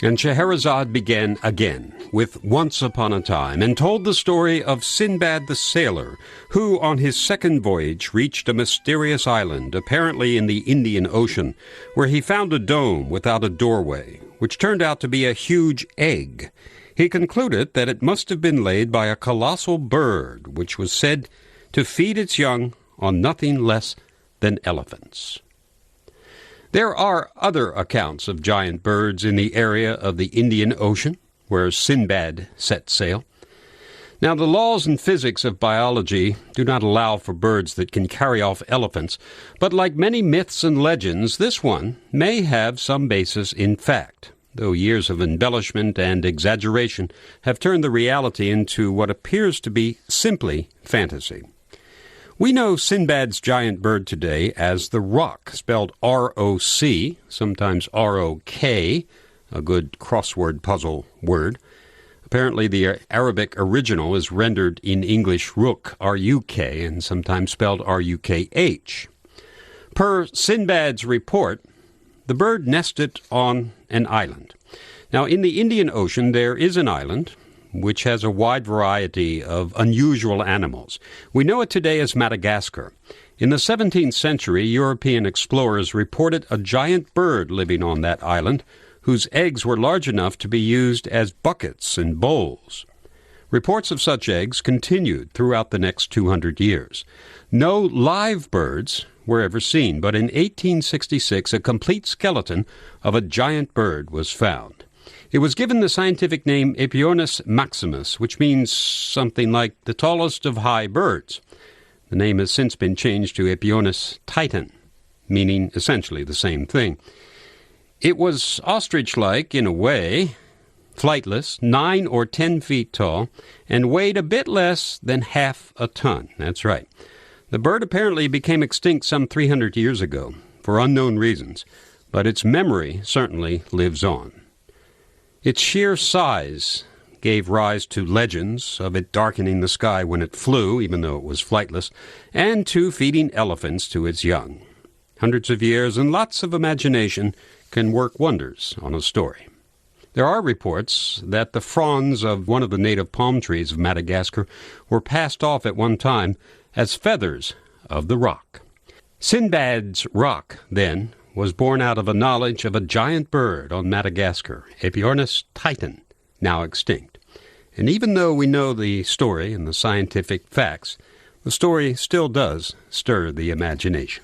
And Scheherazade began again with Once Upon a Time, and told the story of Sinbad the sailor, who on his second voyage reached a mysterious island, apparently in the Indian Ocean, where he found a dome without a doorway, which turned out to be a huge egg. He concluded that it must have been laid by a colossal bird, which was said to feed its young on nothing less than elephants. There are other accounts of giant birds in the area of the Indian Ocean, where Sinbad set sail. Now, the laws and physics of biology do not allow for birds that can carry off elephants, but like many myths and legends, this one may have some basis in fact, though years of embellishment and exaggeration have turned the reality into what appears to be simply fantasy. We know Sinbad's giant bird today as the Roc, spelled R-O-C, sometimes R-O-K, a good crossword puzzle word. Apparently the Arabic original is rendered in English Ruk, R-U-K, and sometimes spelled R-U-K-H. Per Sinbad's report, the bird nested on an island. Now, in the Indian Ocean, there is an island which has a wide variety of unusual animals. We know it today as Madagascar. In the 17th century, European explorers reported a giant bird living on that island, whose eggs were large enough to be used as buckets and bowls. Reports of such eggs continued throughout the next 200 years. No live birds were ever seen, but in 1866 a complete skeleton of a giant bird was found. It was given the scientific name Aepyornis maximus, which means something like the tallest of high birds. The name has since been changed to Aepyornis titan, meaning essentially the same thing. It was ostrich-like in a way, flightless, 9 or 10 feet tall, and weighed a bit less than half a ton. That's right. The bird apparently became extinct some 300 years ago, for unknown reasons, but its memory certainly lives on. Its sheer size gave rise to legends of it darkening the sky when it flew, even though it was flightless, and to feeding elephants to its young. Hundreds of years and lots of imagination can work wonders on a story. There are reports that the fronds of one of the native palm trees of Madagascar were passed off at one time as feathers of the Roc. Sinbad's Roc, then, was born out of a knowledge of a giant bird on Madagascar, Aepyornis titan, now extinct. And even though we know the story and the scientific facts, the story still does stir the imagination.